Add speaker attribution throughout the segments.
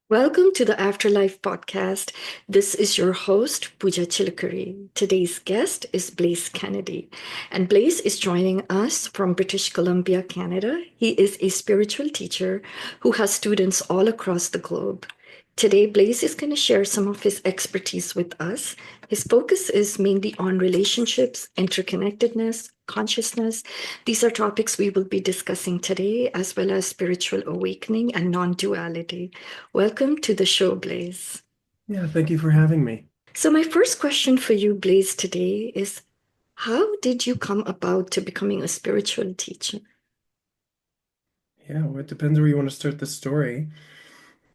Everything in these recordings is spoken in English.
Speaker 1: Welcome to the Afterlife podcast. This is your host, Pooja Chilukuri. Today's guest is Blaise Kennedy, and Blaise is joining us from British Columbia, Canada. He is a spiritual teacher who has students all across the globe. Today, Blaise is going to share some of his expertise with us. His focus is mainly on relationships, interconnectedness, consciousness. These are topics we will be discussing today, as well as spiritual awakening and non duality. Welcome to the show, Blaise.
Speaker 2: Yeah, thank you for having me.
Speaker 1: So, my first question for you, Blaise, today is how did you come about to becoming a spiritual teacher?
Speaker 2: Yeah, well, it depends where you want to start the story.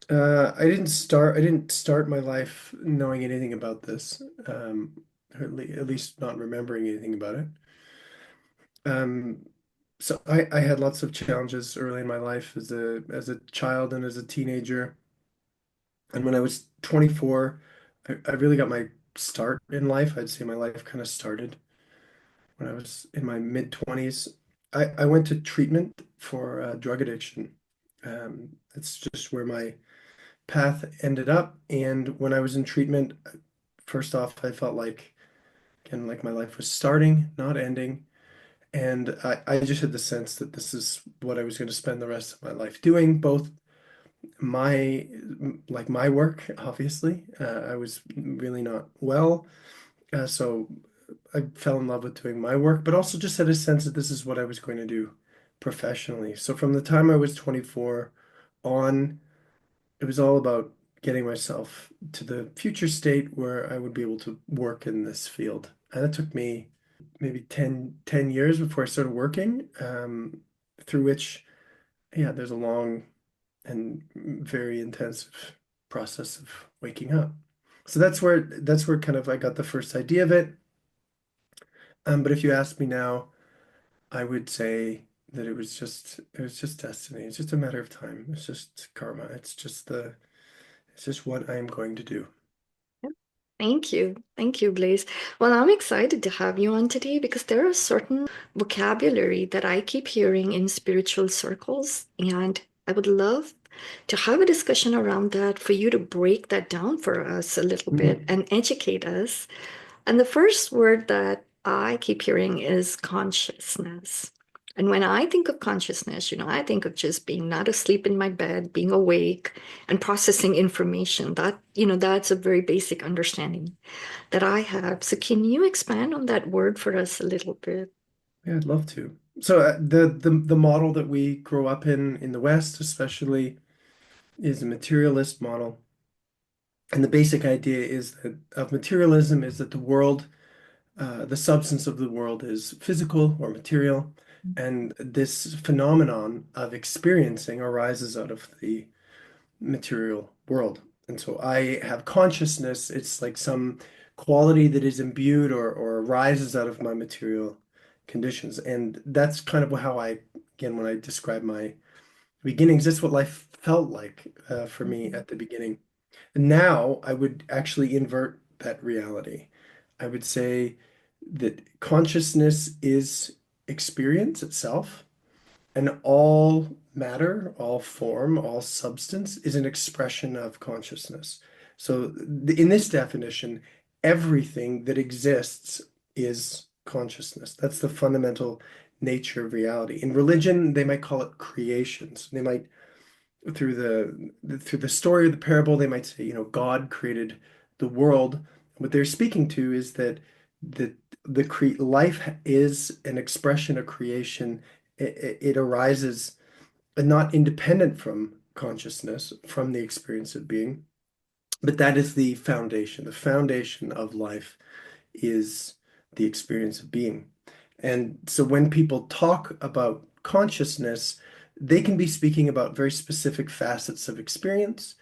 Speaker 2: I didn't start my life knowing anything about this, or at least not remembering anything about it. Um, so I had lots of challenges early in my life as a child and as a teenager. And when I was 24, I really got my start in life. I'd say my life kind of started when I was in my mid 20s. I went to treatment for drug addiction. That's just where my path ended up. And when I was in treatment, first off, I felt like, again, like my life was starting, not ending. And I just had the sense that this is what I was going to spend the rest of my life doing, both my, like my work, obviously. I was really not well. So I fell in love with doing my work, but also just had a sense that this is what I was going to do professionally. So from the time I was 24 on, it was all about getting myself to the future state where I would be able to work in this field. And it took me maybe ten years before I started working, through which, yeah, there's a long and very intensive process of waking up. So that's where kind of I got the first idea of it. But if you ask me now, I would say that it was just destiny. It's just a matter of time. It's just karma. It's just what I am going to do.
Speaker 1: Thank you. Thank you, Blaise. Well, I'm excited to have you on today because there are certain vocabulary that I keep hearing in spiritual circles, and I would love to have a discussion around that for you to break that down for us a little bit
Speaker 2: Mhm.
Speaker 1: and educate us. And the first word that I keep hearing is consciousness. And when I think of consciousness, I think of just being not asleep in my bed, being awake and processing information. That's a very basic understanding that I have. So can you expand on that word for us a little bit?
Speaker 2: Yeah, I'd love to. So the model that we grow up in the West, especially, is a materialist model. And the basic idea is that of materialism is that the world, the substance of the world is physical or material, and this phenomenon of experiencing arises out of the material world. And so I have consciousness. It's like some quality that is imbued or arises out of my material conditions. And that's kind of how I, again, when I describe my beginnings, that's what life felt like for me
Speaker 1: Mhm.
Speaker 2: at the beginning. And now I would actually invert that reality. I would say that consciousness is experience itself. And all matter, all form, all substance is an expression of consciousness. So, in this definition, everything that exists is consciousness. That's the fundamental nature of reality. In religion, they might call it creations. They might, through the story of the parable, they might say, God created the world. What they're speaking to is that the life is an expression of creation. It arises not independent from consciousness, from the experience of being, but that is the foundation. The foundation of life is the experience of being. And so when people talk about consciousness, they can be speaking about very specific facets of experience.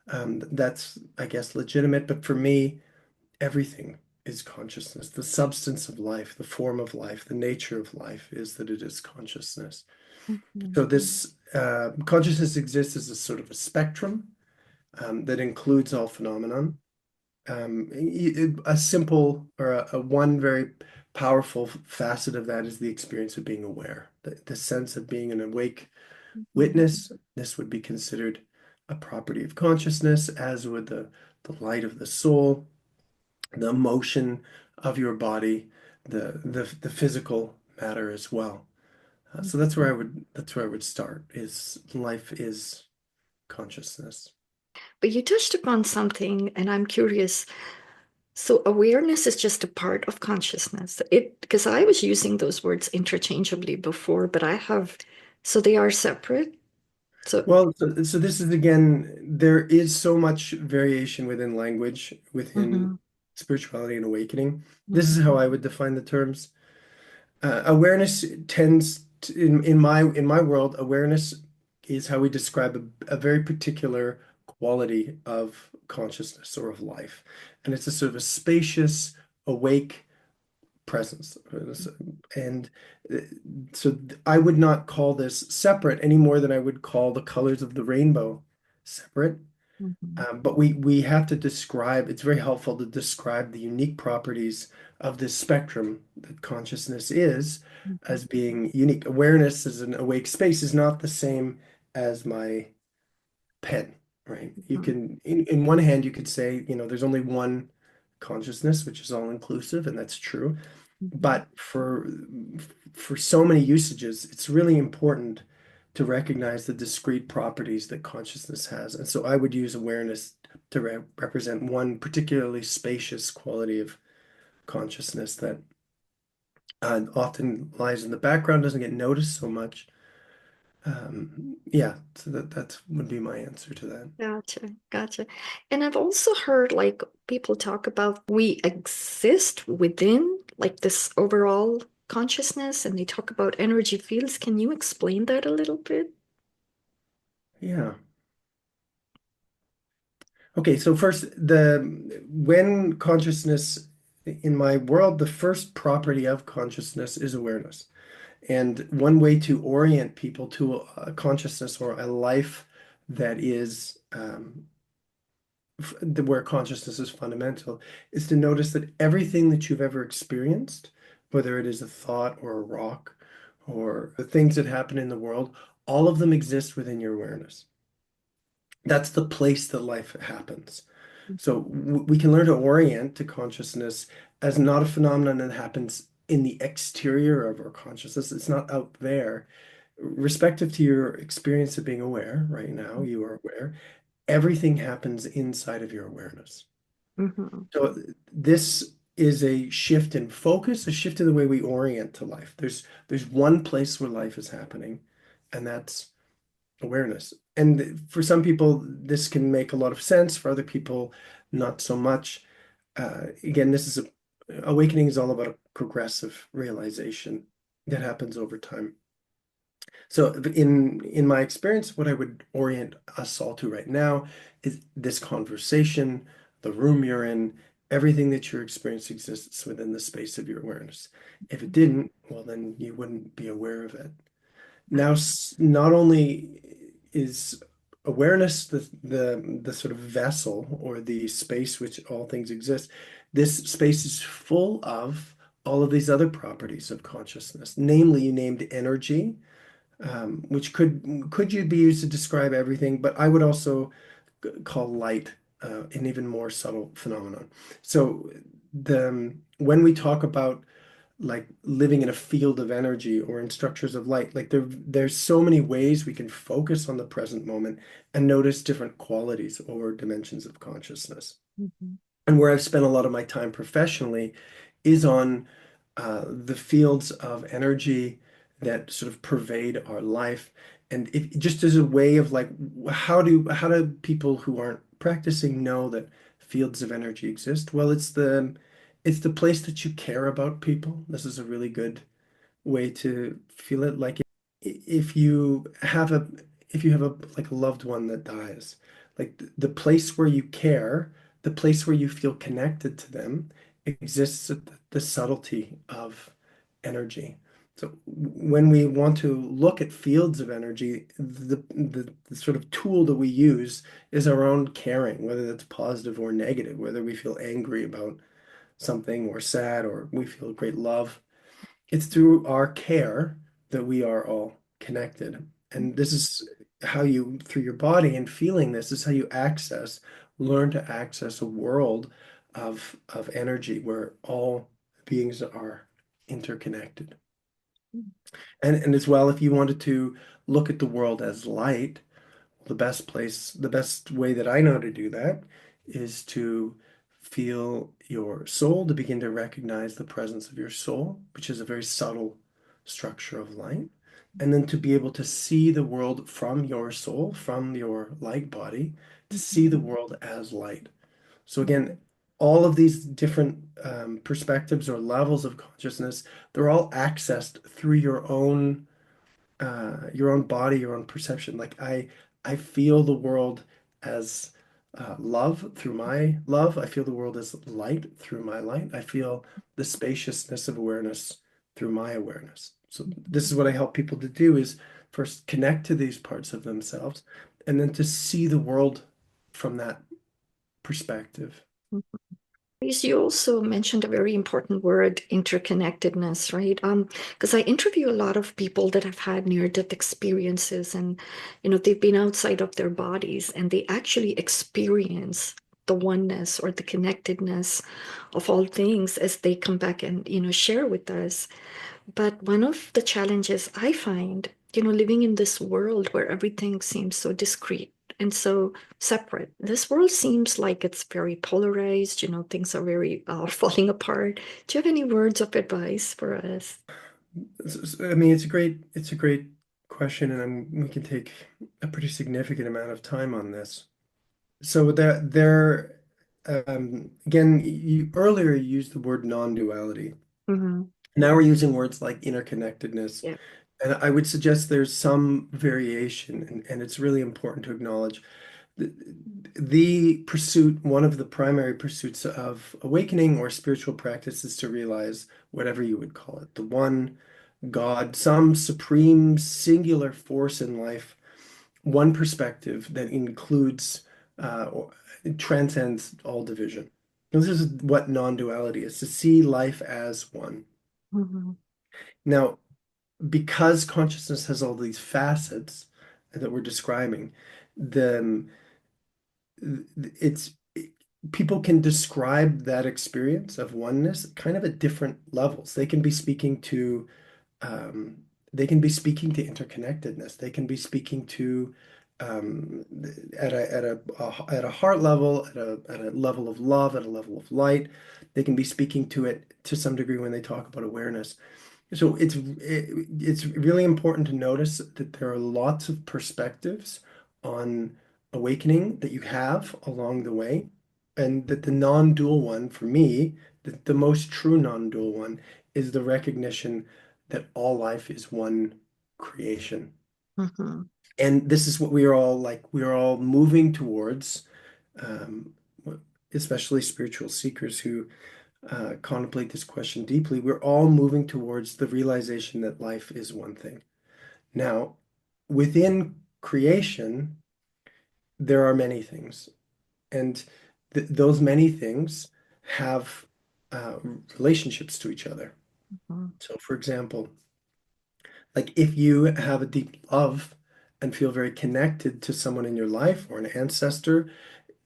Speaker 2: That's, I guess, legitimate. But for me, everything is consciousness. The substance of life, the form of life, the nature of life is that it is consciousness. So
Speaker 1: Mhm.
Speaker 2: this consciousness exists as a sort of a spectrum that includes all phenomenon. A simple or a one very powerful facet of that is the experience of being aware, the sense of being an awake
Speaker 1: Mhm.
Speaker 2: witness. This would be considered a property of consciousness, as would the light of the soul, the motion of your body, the physical matter as well. So that's where I would start, is life is consciousness.
Speaker 1: But you touched upon something, and I'm curious. So awareness is just a part of consciousness. It because I was using those words interchangeably before, but I have so they are separate. So
Speaker 2: Well, so this is again, there is so much variation within language, within
Speaker 1: mhm,
Speaker 2: spirituality and awakening. This is
Speaker 1: mhm,
Speaker 2: how I would define the terms. Awareness tends to, in my world, awareness is how we describe a very particular quality of consciousness or of life. And it's a sort of a spacious, awake presence. And uh, I would not call this separate any more than I would call the colors of the rainbow separate.
Speaker 1: mhm,
Speaker 2: But we have to describe, it's very helpful to describe the unique properties of this spectrum that consciousness is
Speaker 1: mhm,
Speaker 2: as being unique. Awareness as an awake space is not the same as my pen, right? You
Speaker 1: mhm,
Speaker 2: can, in one hand, you could say, there's only one consciousness, which is all inclusive, and that's true.
Speaker 1: mhm,
Speaker 2: But for so many usages, it's really important to recognize the discrete properties that consciousness has. And so I would use awareness to represent one particularly spacious quality of consciousness that often lies in the background, doesn't get noticed so much. Yeah, so that would be my answer to that.
Speaker 1: Gotcha, gotcha. And I've also heard like people talk about we exist within like this overall consciousness, and they talk about energy fields. Can you explain that a little bit?
Speaker 2: Yeah. Okay, so first, the when consciousness in my world, the first property of consciousness is awareness. And one way to orient people to a consciousness or a life that is where consciousness is fundamental is to notice that everything that you've ever experienced, whether it is a thought or a rock or the things that happen in the world, all of them exist within your awareness. That's the place that life happens. So
Speaker 1: Mhm,
Speaker 2: we can learn to orient to consciousness as not a phenomenon that happens in the exterior of our consciousness. It's not out there. Respective to your experience of being aware, right now, you are aware. Everything happens inside of your awareness.
Speaker 1: mhm,
Speaker 2: So this is a shift in focus, a shift in the way we orient to life. There's one place where life is happening, and that's awareness. And for some people, this can make a lot of sense. For other people, not so much. Again, awakening is all about a progressive realization that happens over time. So in my experience, what I would orient us all to right now is this conversation, the room you're in, everything that your experience exists within the space of your awareness. If it didn't, well, then you wouldn't be aware of it. Now, not only is awareness the sort of vessel or the space which all things exist, this space is full of all of these other properties of consciousness. Namely, you named energy, which could you be used to describe everything, but I would also call light an even more subtle phenomenon. So when we talk about like living in a field of energy or in structures of light, like there's so many ways we can focus on the present moment and notice different qualities or dimensions of consciousness.
Speaker 1: mhm,
Speaker 2: And where I've spent a lot of my time professionally is on the fields of energy that sort of pervade our life. And if just as a way of like, how do people who aren't practicing know that fields of energy exist? Well, it's the place that you care about people. This is a really good way to feel it. Like if you have a like a loved one that dies, like the place where you care, the place where you feel connected to them exists at the subtlety of energy. So when we want to look at fields of energy, the sort of tool that we use is our own caring, whether that's positive or negative, whether we feel angry about something or sad or we feel great love. It's through our care that we are all connected. And this is how you, through your body and feeling this, is how you learn to access a world of energy where all beings are interconnected. And as well, if you wanted to look at the world as light, the best way that I know to do that is to feel your soul, to begin to recognize the presence of your soul, which is a very subtle structure of light. And then to be able to see the world from your soul, from your light body, to see the
Speaker 1: Mhm.
Speaker 2: world as light. So again, all of these different perspectives or levels of consciousness, they're all accessed through your own body, your own perception. Like I feel the world as love through my love. I feel the world as light through my light. I feel the spaciousness of awareness through my awareness. So this is what I help people to do is first connect to these parts of themselves and then to see the world from that perspective.
Speaker 1: Please, you also mentioned a very important word, interconnectedness, right? Because I interview a lot of people that have had near-death experiences, and they've been outside of their bodies, and they actually experience the oneness or the connectedness of all things as they come back and share with us. But one of the challenges I find, living in this world where everything seems so discrete and so separate, this world seems like it's very polarized, things are very falling apart. Do you have any words of advice for us?
Speaker 2: I mean, it's a great question, and we can take a pretty significant amount of time on this. So again, you earlier used the word non-duality.
Speaker 1: Hmm.
Speaker 2: Now we're using words like interconnectedness.
Speaker 1: Yeah.
Speaker 2: And I would suggest there's some variation, and it's really important to acknowledge the, the pursuit, one of the primary pursuits of awakening or spiritual practice is to realize whatever you would call it, the one God, some supreme singular force in life, one perspective that includes or it transcends all division. This is what non-duality is, to see life as one.
Speaker 1: Hmm.
Speaker 2: Now, because consciousness has all these facets that we're describing, the it's people can describe that experience of oneness kind of at different levels. Um, they can be speaking to interconnectedness. They can be speaking to um, at a heart level, at a level of love, at a level of light. They can be speaking to it to some degree when they talk about awareness. So it's really important to notice that there are lots of perspectives on awakening that you have along the way, and that the non-dual one, for me, the most true non-dual one, is the recognition that all life is one creation.
Speaker 1: Hmm.
Speaker 2: And this is what we are all like, we are all moving towards, um, especially spiritual seekers who contemplate this question deeply. We're all moving towards the realization that life is one thing. Now, within creation, there are many things, and those many things have uh, relationships to each other.
Speaker 1: Hmm.
Speaker 2: So, for example, like if you have a deep love and feel very connected to someone in your life or an ancestor,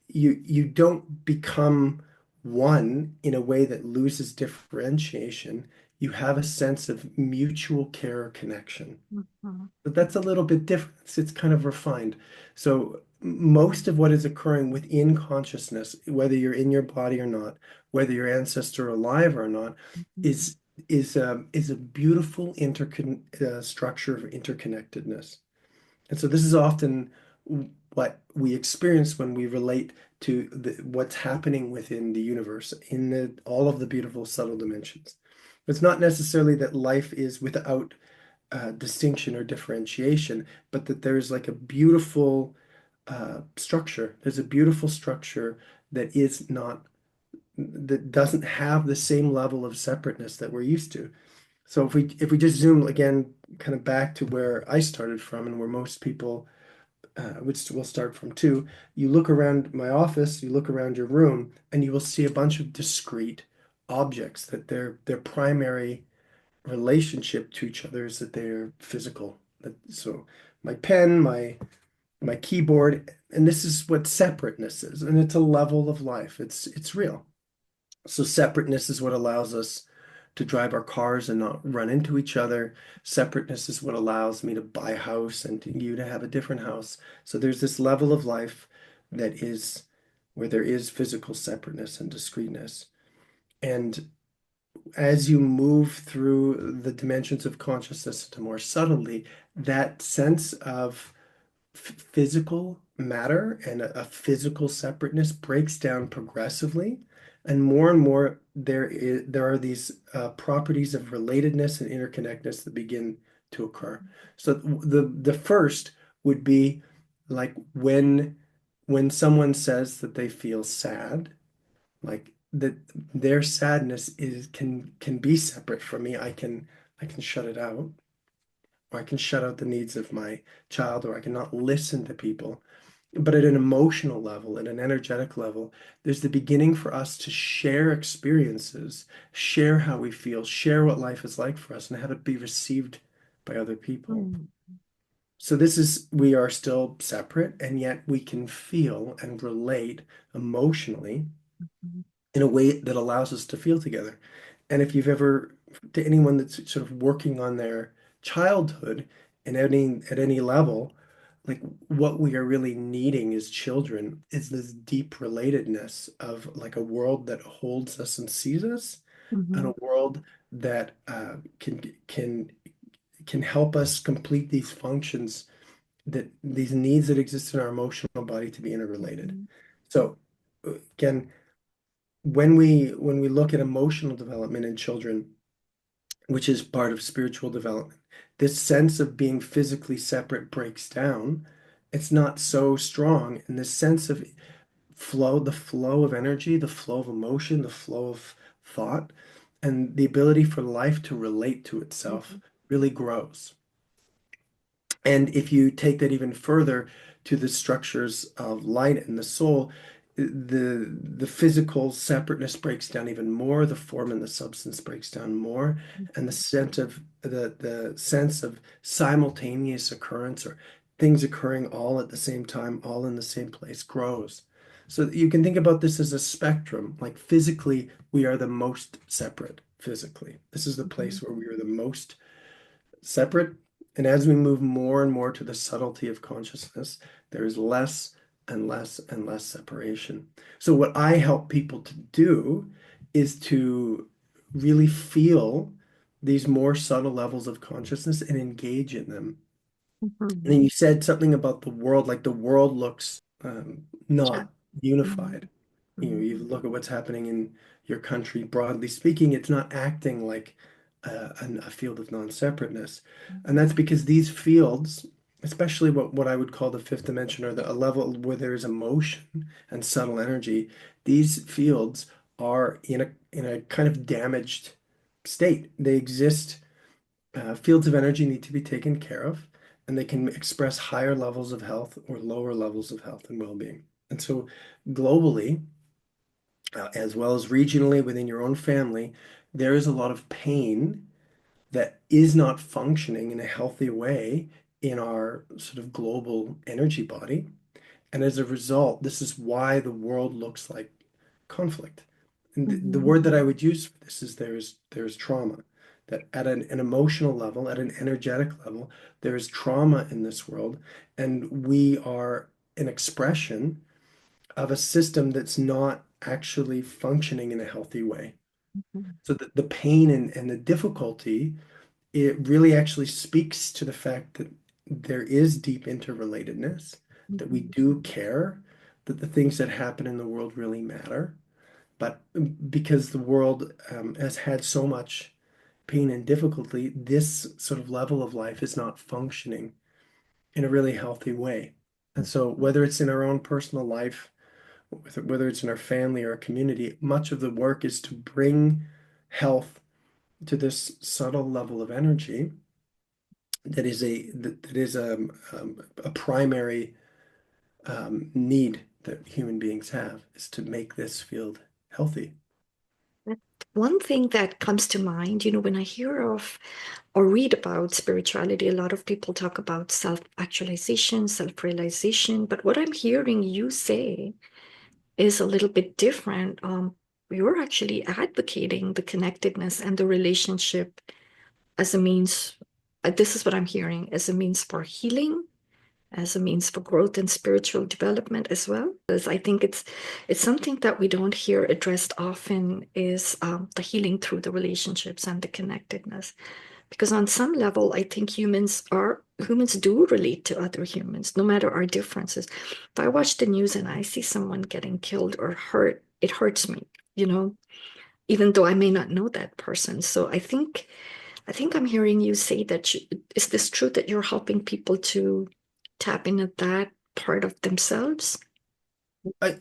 Speaker 2: you don't become one in a way that loses differentiation. You have a sense of mutual care or connection.
Speaker 1: Hmm.
Speaker 2: But that's a little bit different. It's kind of refined. So most of what is occurring within consciousness, whether you're in your body or not, whether your ancestor alive or not, is is a beautiful structure of interconnectedness. And so this is often what we experience when we relate to what's happening within the universe in all of the beautiful subtle dimensions. It's not necessarily that life is without distinction or differentiation, but that there's like a beautiful structure. There's a beautiful structure that is not, that doesn't have the same level of separateness that we're used to. So if we just zoom again, kind of back to where I started from and where most people which will start from too, you look around my office, you look around your room, and you will see a bunch of discrete objects that their primary relationship to each other is that they're physical. So my pen, my my keyboard, and this is what separateness is, and it's a level of life. It's real. So separateness is what allows us to drive our cars and not run into each other. Separateness is what allows me to buy a house and you to have a different house. So there's this level of life that is where there is physical separateness and discreteness. And as you move through the dimensions of consciousness to more subtly, that sense of physical matter and a physical separateness breaks down progressively, and more there are these properties of relatedness and interconnectedness that begin to occur. So the first would be like when someone says that they feel sad, like that their sadness is can be separate from me. I can shut it out, or I can shut out the needs of my child, or I cannot listen to people. But at an emotional level, at an energetic level, there's the beginning for us to share experiences, share how we feel, share what life is like for us, and have it be received by other people.
Speaker 1: Mhm.
Speaker 2: So this is, we are still separate, and yet we can feel and relate emotionally in a way that allows us to feel together. And if you've ever, to anyone that's sort of working on their childhood and at any level, like what we are really needing as children is this deep relatedness of like a world that holds us and sees us, and a
Speaker 1: Mhm.
Speaker 2: world that can help us complete these functions, that these needs that exist in our emotional body to be interrelated.
Speaker 1: Mhm.
Speaker 2: So again, when we look at emotional development in children, which is part of spiritual development, this sense of being physically separate breaks down. It's not so strong, and this sense of flow, the flow of energy, the flow of emotion, the flow of thought, and the ability for life to relate to itself
Speaker 1: Mhm.
Speaker 2: really grows. And if you take that even further to the structures of light and the soul, the physical separateness breaks down even more, the form and the substance breaks down more, and the sense of simultaneous occurrence, or things occurring all at the same time, all in the same place, grows. So you can think about this as a spectrum. Like physically, we are the most separate physically. This is the
Speaker 1: Mhm.
Speaker 2: place where we are the most separate. And as we move more and more to the subtlety of consciousness, there is less and less and less separation. So, what I help people to do is to really feel these more subtle levels of consciousness and engage in them. And
Speaker 1: Mhm.
Speaker 2: then you said something about the world, like the world looks
Speaker 1: Sure.
Speaker 2: not
Speaker 1: Mhm.
Speaker 2: unified.
Speaker 1: Mhm.
Speaker 2: You look at what's happening in your country, broadly speaking, it's not acting like a field of non-separateness. And that's because these fields, especially what I would call the fifth dimension, or a level where there is emotion and subtle energy, these fields are in a kind of damaged state. They exist, fields of energy need to be taken care of, and they can express higher levels of health or lower levels of health and well-being. And so, globally, as well as regionally within your own family, there is a lot of pain that is not functioning in a healthy way in our sort of global energy body. And as a result, this is why the world looks like conflict. And the
Speaker 1: Mhm.
Speaker 2: word that I would use for this is there's trauma. That at an emotional level, at an energetic level, there is trauma in this world, and we are an expression of a system that's not actually functioning in a healthy way.
Speaker 1: Mhm.
Speaker 2: So the pain and the difficulty, it really actually speaks to the fact that there is deep interrelatedness, that we
Speaker 1: Mhm.
Speaker 2: do care, that the things that happen in the world really matter. But because the world has had so much pain and difficulty, this sort of level of life is not functioning in a really healthy way. And so, whether it's in our own personal life, whether it's in our family or our community, much of the work is to bring health to this subtle level of energy that is a primary need that human beings have, is to make this field healthy.
Speaker 1: One thing that comes to mind, when I hear of or read about spirituality, a lot of people talk about self-actualization, self-realization, but what I'm hearing you say is a little bit different. You're actually advocating the connectedness and the relationship as a means, this is what I'm hearing, as a means for healing, as a means for growth and spiritual development as well. Because I think it's something that we don't hear addressed often is the healing through the relationships and the connectedness. Because on some level, I think humans do relate to other humans, no matter our differences. If I watch the news and I see someone getting killed or hurt, it hurts me, you know, even though I may not know that person. So I think I'm hearing you say that is this true that you're helping people to tap into that part of themselves?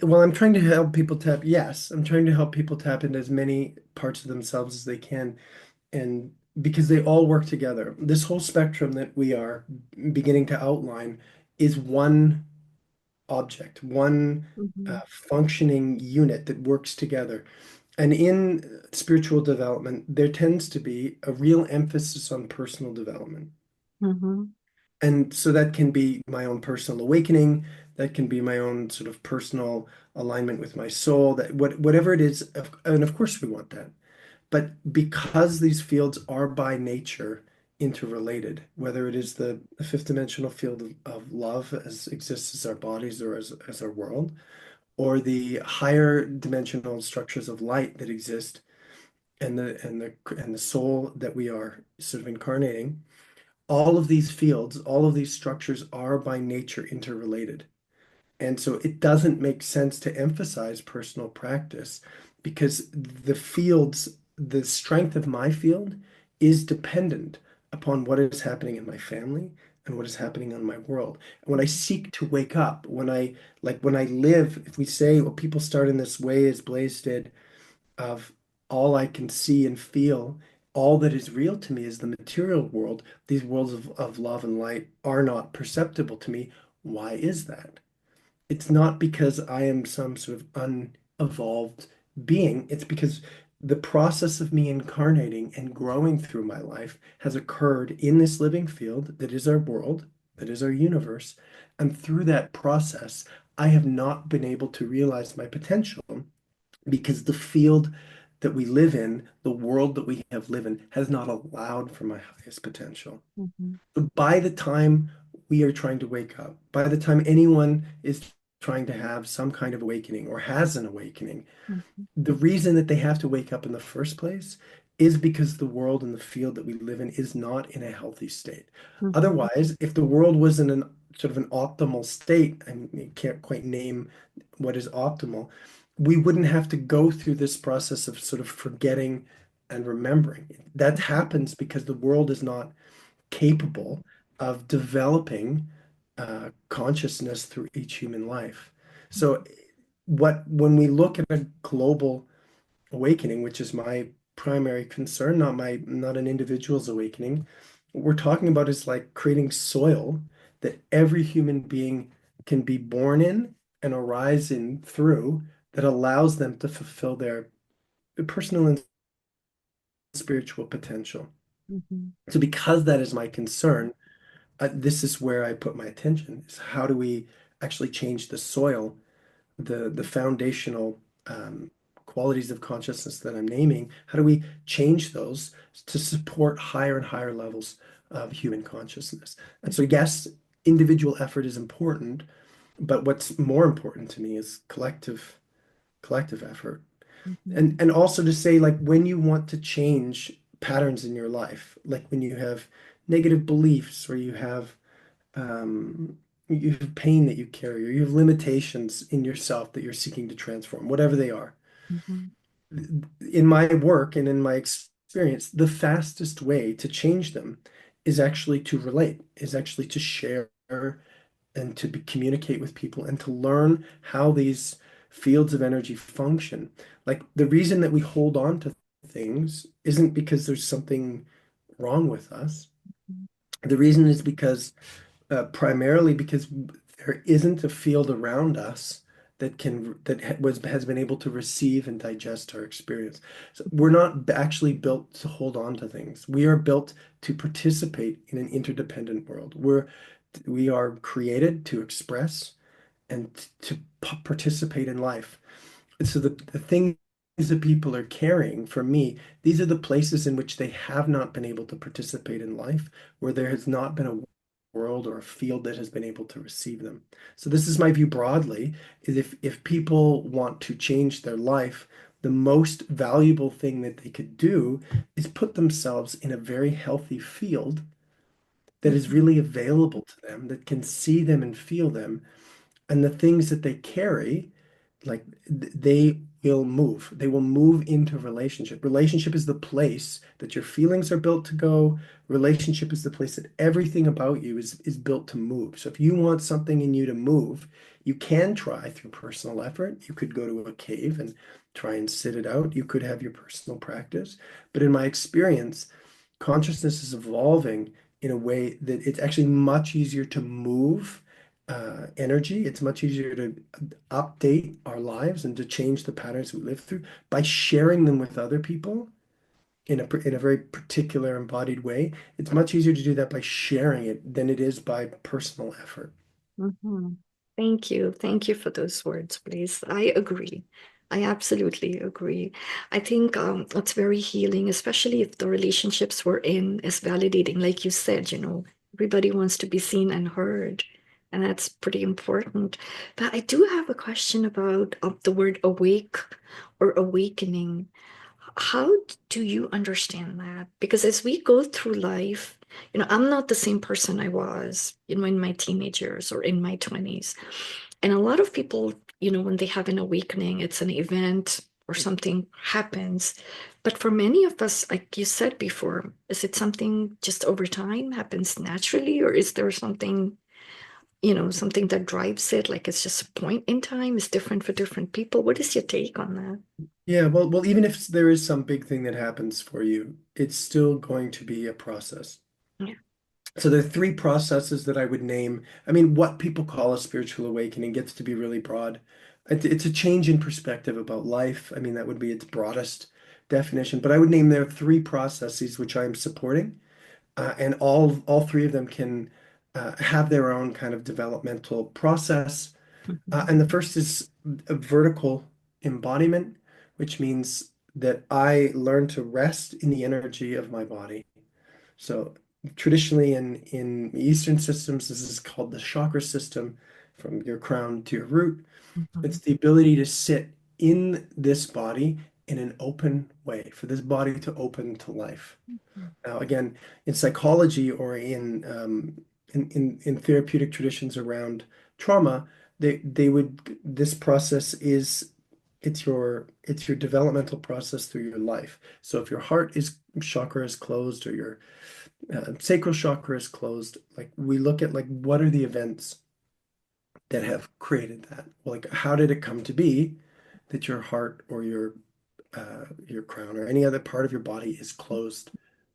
Speaker 2: Well, I'm trying to help people tap. Yes, I'm trying to help people tap into as many parts of themselves as they can, and because they all work together. This whole spectrum that we are beginning to outline is one object, one
Speaker 1: Mhm,
Speaker 2: functioning unit that works together. And in spiritual development, there tends to be a real emphasis on personal development.
Speaker 1: mhm,
Speaker 2: And so that can be my own personal awakening, that can be my own sort of personal alignment with my soul, that whatever it is, and of course we want that. But because these fields are by nature interrelated, whether it is the fifth dimensional field of love as exists as our bodies or as our world, or the higher dimensional structures of light that exist and the soul that we are sort of incarnating, all of these fields, all of these structures are by nature interrelated. And so it doesn't make sense to emphasize personal practice because the strength of my field is dependent upon what is happening in my family and what is happening in my world. And when I seek to wake up, when I live, if we say, well, people start in this way as Blaise did, of all I can see and feel, all that is real to me is the material world. These worlds of love and light are not perceptible to me. Why is that? It's not because I am some sort of unevolved being. It's because the process of me incarnating and growing through my life has occurred in this living field that is our world, that is our universe. And through that process, I have not been able to realize my potential because the field that we live in, the world that we have lived in, has not allowed for my highest potential.
Speaker 1: mhm,
Speaker 2: So by the time we are trying to wake up, by the time anyone is trying to have some kind of awakening or has an awakening,
Speaker 1: mhm,
Speaker 2: the reason that they have to wake up in the first place is because the world and the field that we live in is not in a healthy state.
Speaker 1: mhm,
Speaker 2: Otherwise, if the world was in an sort of an optimal state, I mean, you can't quite name what is optimal, we wouldn't have to go through this process of sort of forgetting and remembering. That happens because the world is not capable of developing consciousness through each human life. So when we look at a global awakening, which is my primary concern, not an individual's awakening, what we're talking about is like creating soil that every human being can be born in and arise in through that allows them to fulfill their personal and spiritual potential.
Speaker 1: mhm,
Speaker 2: So because that is my concern, this is where I put my attention is how do we actually change the soil, the foundational qualities of consciousness that I'm naming, how do we change those to support higher and higher levels of human consciousness? And so, yes, individual effort is important, but what's more important to me is collective effort.
Speaker 1: mhm,
Speaker 2: And also to say, like, when you want to change patterns in your life, like when you have negative beliefs or um, you have pain that you carry, or you have limitations in yourself that you're seeking to transform, whatever they are.
Speaker 1: mhm,
Speaker 2: In my work and in my experience, the fastest way to change them is actually to relate, is actually to share and to communicate with people and to learn how these fields of energy function. Like the reason that we hold on to things isn't because there's something wrong with us. The reason is because primarily because there isn't a field around us that has been able to receive and digest our experience. So we're not actually built to hold on to things. We are built to participate in an interdependent world. We are created to express and to participate in life. And so the things that people are carrying, for me, these are the places in which they have not been able to participate in life, where there has not been a world or a field that has been able to receive them. So this is my view broadly, is if people want to change their life, the most valuable thing that they could do is put themselves in a very healthy field that is
Speaker 1: Mhm.
Speaker 2: really available to them, that can see them and feel them, and the things that they carry, like they will move into relationship is the place that your feelings are built to go. Relationship is the place that everything about you is built to move. So if you want something in you to move, you can try through personal effort. You could go to a cave and try and sit it out. You could have your personal practice, but in my experience, consciousness is evolving in a way that it's actually much easier to move energy. It's much easier to update our lives and to change the patterns we live through by sharing them with other people in a very particular embodied way. It's much easier to do that by sharing it than it is by personal effort.
Speaker 1: Mhm. Thank you. Thank you for those words, please. I agree. I absolutely agree. I think it's very healing, especially if the relationships we're in is validating. Like you said, everybody wants to be seen and heard, and that's pretty important. But I do have a question about the word awake or awakening. How do you understand that? Because as we go through life, I'm not the same person I was, in my teenage years or in my 20s. And a lot of people, when they have an awakening, it's an event or something happens. But for many of us, like you said before, is it something just over time happens naturally, or is there something that drives it? Like it's just a point in time, it's different for different people. What is your take on that?
Speaker 2: Yeah, well, even if there is some big thing that happens for you, it's still going to be a process.
Speaker 1: Yeah.
Speaker 2: So there are three processes that I would name. I mean, what people call a spiritual awakening gets to be really broad. It's a change in perspective about life. I mean, that would be its broadest definition. But I would name there three processes which I'm supporting, and all three of them can have their own kind of developmental process.
Speaker 1: Mhm.
Speaker 2: And the first is a vertical embodiment, which means that I learn to rest in the energy of my body. So traditionally in Eastern systems, this is called the chakra system, from your crown to your root. It's
Speaker 1: Mhm.
Speaker 2: the ability to sit in this body in an open way, for this body to open to life. Now, again, in psychology or in therapeutic traditions around trauma, they would this process is it's your developmental process through your life. So if your heart is chakra is closed or your sacral chakra is closed, like we look at like what are the events that have created that? Well, like how did it come to be that your heart or your crown or any other part of your body is closed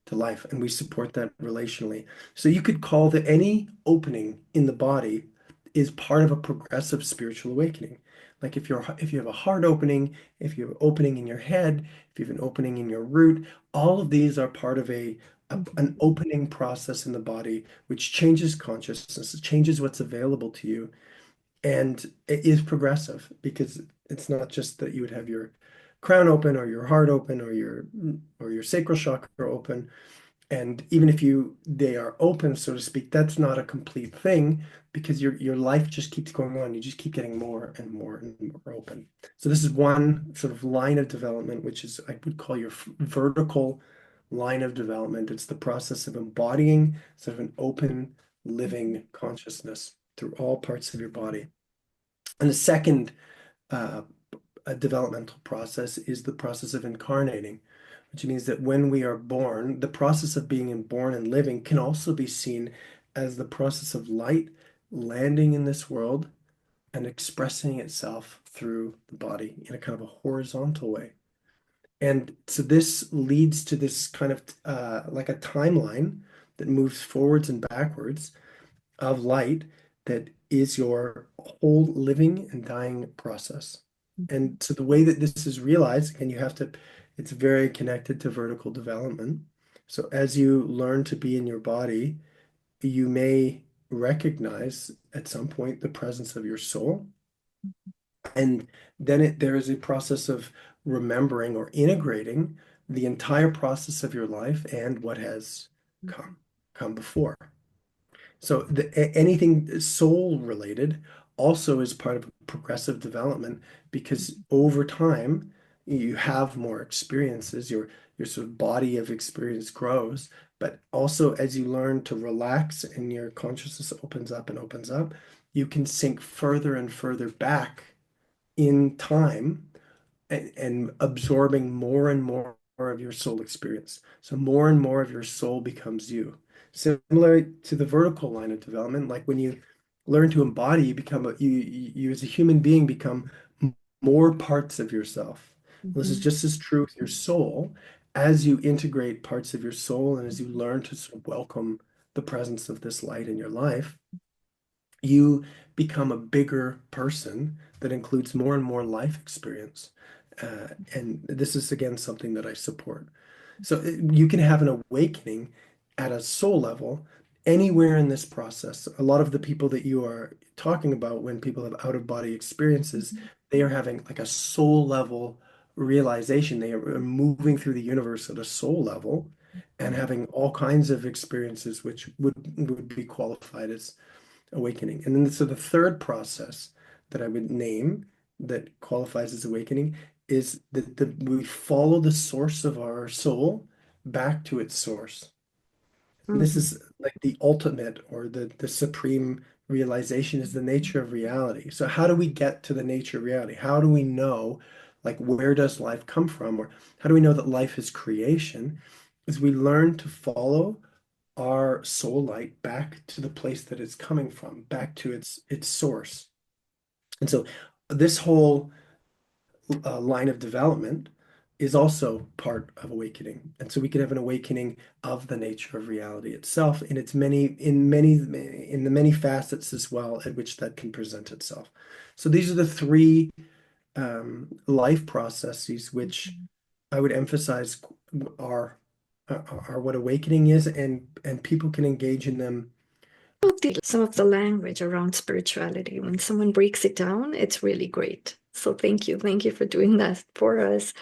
Speaker 2: to life, and we support that relationally. So you could call that any opening in the body is part of a progressive spiritual awakening. Like if you have a heart opening, if you have an opening in your head, if you have an opening in your root, all of these are part of an
Speaker 1: Mhm.
Speaker 2: opening process in the body, which changes consciousness, it changes what's available to you, and it is progressive because it's not just that you would have your crown open or your heart open or your sacral chakra open. And even if they are open, so to speak, that's not a complete thing because your life just keeps going on. You just keep getting more and more and more open. So this is one sort of line of development, which is I would call your vertical line of development. It's the process of embodying sort of an open, living consciousness through all parts of your body. And the second uh, developmental process is the process of incarnating, which means that when we are born, the process of being born and living can also be seen as the process of light landing in this world and expressing itself through the body in a kind of a horizontal way. And so this leads to this kind of like a timeline that moves forwards and backwards of light that is your whole living and dying process. And so the way that this is realized, and it's very connected to vertical development. So as you learn to be in your body, you may recognize at some point the presence of your soul. And then there is a process of remembering or integrating the entire process of your life and what has come, come before. So anything soul related also is part of progressive development because over time you have more experiences, your sort of body of experience grows, but also as you learn to relax and your consciousness opens up, you can sink further and further back in time and absorbing more and more of your soul experience. So more and more of your soul becomes you. Similar to the vertical line of development, like when you learn to embody, you become you as a human being become more parts of yourself. This is
Speaker 1: Mhm.
Speaker 2: just as true with your soul as you integrate parts of your soul and as you learn to sort of welcome the presence of this light in your life, you become a bigger person that includes more and more life experience. And this is again something that I support. So you can have an awakening at a soul level anywhere in this process. A lot of the people that you are talking about, when people have out of body experiences, they are having like a soul level realization. They are moving through the universe at a soul level and having all kinds of experiences which would be qualified as awakening. And then so the third process that I would name that qualifies as awakening is that we follow the source of our soul back to its source. And this
Speaker 1: Mhm.
Speaker 2: is like the ultimate or the supreme realization is the nature of reality. So how do we get to the nature of reality? How do we know like where does life come from? Or how do we know that life is creation? Is we learn to follow our soul light back to the place that it's coming from, back to its source. And so this whole line of development is also part of awakening. And so we can have an awakening of the nature of reality itself in the many facets as well at which that can present itself. So these are the three life processes which I would emphasize are are what awakening is, and people can engage in them.
Speaker 1: Some of the language around spirituality, when someone breaks it down, it's really great. So thank you. Thank you for doing that for us.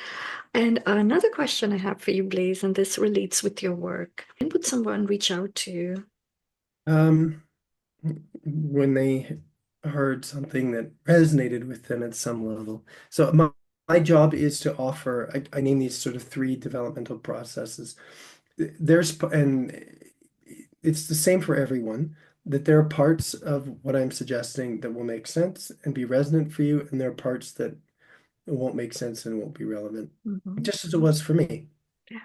Speaker 1: And another question I have for you, Blaise, and this relates with your work. When would someone reach out to you?
Speaker 2: Um, when they heard something that resonated with them at some level. So my job is to offer, I name these sort of three developmental processes. And it's the same for everyone, that there are parts of what I'm suggesting that will make sense and be resonant for you, and there are parts that won't make sense and won't be relevant,
Speaker 1: Mhm.
Speaker 2: just as it was for me.
Speaker 1: Yeah.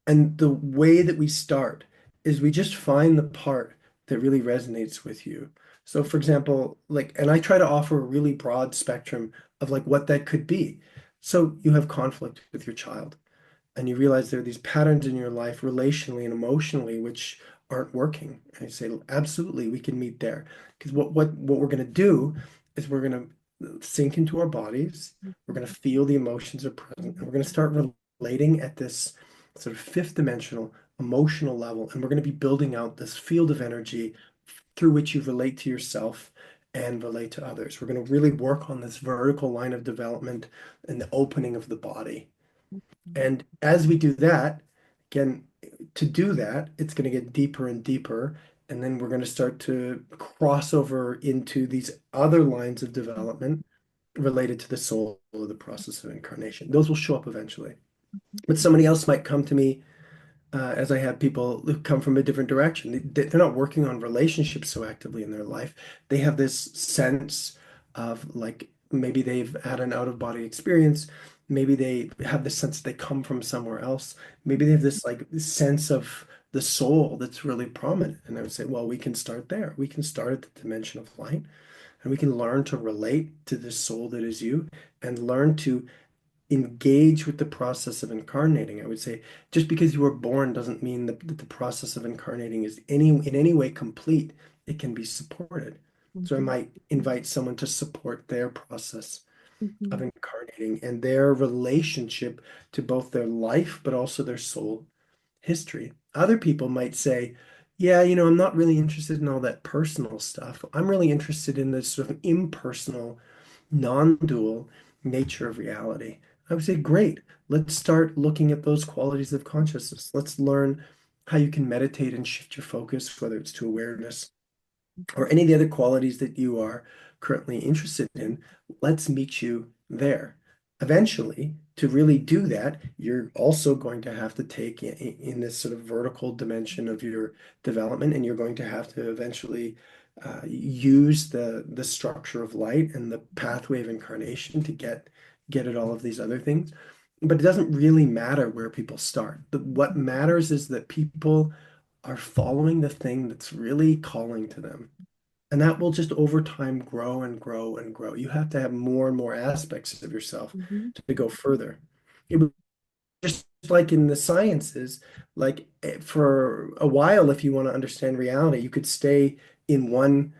Speaker 2: And the way that we start is we just find the part that really resonates with you. So, for example, like, and I try to offer a really broad spectrum of like what that could be. So, you have conflict with your child, and you realize there are these patterns in your life, relationally and emotionally, which aren't working. And I say, absolutely, we can meet there. Because what we're going to do is we're going to sink into our bodies. We're going to feel the emotions are present, and we're going to start relating at this sort of fifth dimensional emotional level. And we're going to be building out this field of energy through which you relate to yourself and relate to others. We're going to really work on this vertical line of development and the opening of the body. And as we do that, again, to do that, it's going to get deeper and deeper. And then we're going to start to cross over into these other lines of development related to the soul or the process of incarnation. Those will show up eventually. But somebody else might come to me as I have people who come from a different direction. They're not working on relationships so actively in their life. They have this sense of like maybe they've had an out of body experience. Maybe they have this sense that they come from somewhere else. Maybe they have this like sense of the soul that's really prominent. And I would say, well, we can start there. We can start at the dimension of light and we can learn to relate to this soul that is you and learn to engage with the process of incarnating. I would say just because you were born doesn't mean that the process of incarnating is in any way complete. It can be supported. So I
Speaker 1: Mhm.
Speaker 2: might invite someone to support their process of
Speaker 1: Mhm.
Speaker 2: incarnating and their relationship to both their life, but also their soul history. Other people might say, yeah, I'm not really interested in all that personal stuff. I'm really interested in this sort of impersonal, non-dual nature of reality. I would say, great. Let's start looking at those qualities of consciousness. Let's learn how you can meditate and shift your focus, whether it's to awareness or any of the other qualities that you are currently interested in. Let's meet you there. Eventually, to really do that, you're also going to have to take in this sort of vertical dimension of your development, and you're going to have to eventually use the structure of light and the pathway of incarnation to get at all of these other things. But it doesn't really matter where people start. What matters is that people are following the thing that's really calling to them. And that will just over time grow and grow and grow. You have to have more and more aspects of yourself
Speaker 1: Mhm.
Speaker 2: to go further. It was just like in the sciences, like for a while, if you want to understand reality, in one,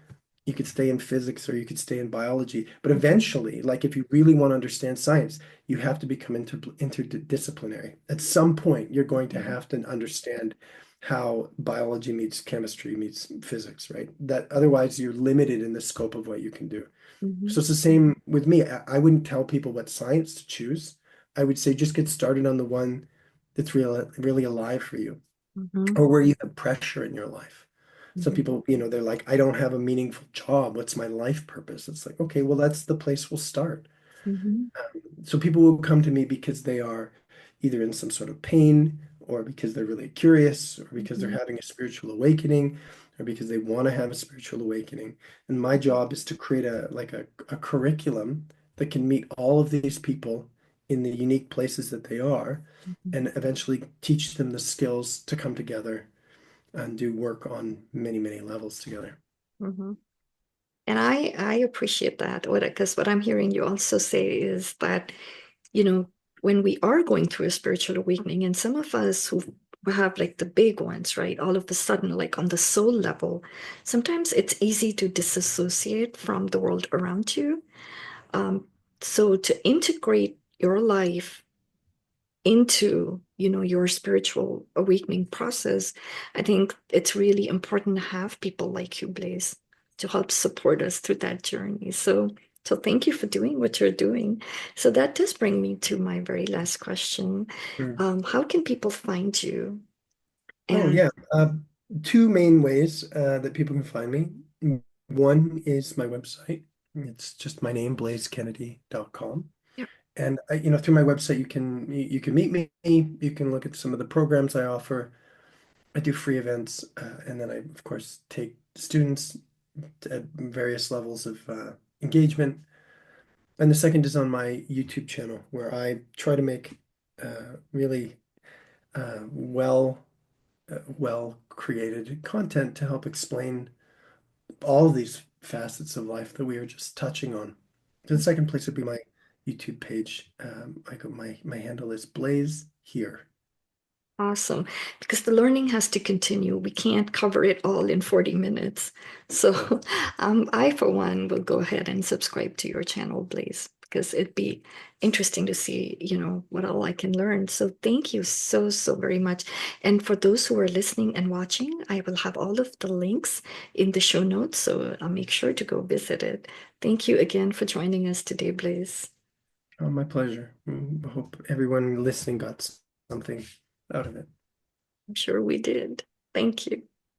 Speaker 2: you could stay in physics or you could stay in biology. But eventually, like if you really want to understand science, you have to become interdisciplinary. At some point, you're going to
Speaker 1: Mhm.
Speaker 2: have to understand how biology meets chemistry meets physics, right? That otherwise you're limited in the scope of what you can do.
Speaker 1: Mhm.
Speaker 2: So it's the same with me. I wouldn't tell people what science to choose. I would say just get started on the one that's really alive for you,
Speaker 1: Mhm.
Speaker 2: or where you have pressure in your life. Some
Speaker 1: Mhm.
Speaker 2: people, they're like, I don't have a meaningful job. What's my life purpose? It's like, okay, well, that's the place we'll start.
Speaker 1: Mhm.
Speaker 2: So people will come to me because they are either in some sort of pain, or because they're really curious, or because they're
Speaker 1: Mhm.
Speaker 2: having a spiritual awakening, or because they want to have a spiritual awakening. And my job is to create a curriculum that can meet all of these people in the unique places that they are,
Speaker 1: Mhm.
Speaker 2: and eventually teach them the skills to come together and do work on many, many levels together.
Speaker 1: Mhm. And I appreciate that. Because what I'm hearing you also say is that, you know, when we are going through a spiritual awakening, and some of us who have like the big ones, right? All of a sudden, like on the soul level, sometimes it's easy to disassociate from the world around you. Um, so to integrate your life into, your spiritual awakening process, I think it's really important to have people like you, Blaise, to help support us through that journey. So thank you for doing what you're doing. So that does bring me to my very last question.
Speaker 2: Mm.
Speaker 1: How can people find you?
Speaker 2: Oh,
Speaker 1: And
Speaker 2: yeah. Two main ways that people can find me. One is my website. It's just my name, blaizekennedy.com.
Speaker 1: yeah,
Speaker 2: And through my website, you can meet me. You can look at some of the programs I offer. I do free events, and then I, of course, take students at various levels of engagement. And the second is on my YouTube channel, where I try to make really uh, well well created content to help explain all of these facets of life that we are just touching on. So the second place would be my YouTube page. My handle is Blaise here.
Speaker 1: awesome. Because the learning has to continue. We can't cover it all in 40 minutes.
Speaker 2: Yeah.
Speaker 1: So I, for one, will go ahead and subscribe to your channel, Blaze, because it'd be interesting to see, what all I can learn. So thank you so, so very much. And for those who are listening and watching, I will have all of the links in the show notes. So I'll make sure to go visit it. Thank you again for joining us today, Blaze.
Speaker 2: Oh, my pleasure. Hope everyone listening got something out of it.
Speaker 1: I'm sure we did. Thank you.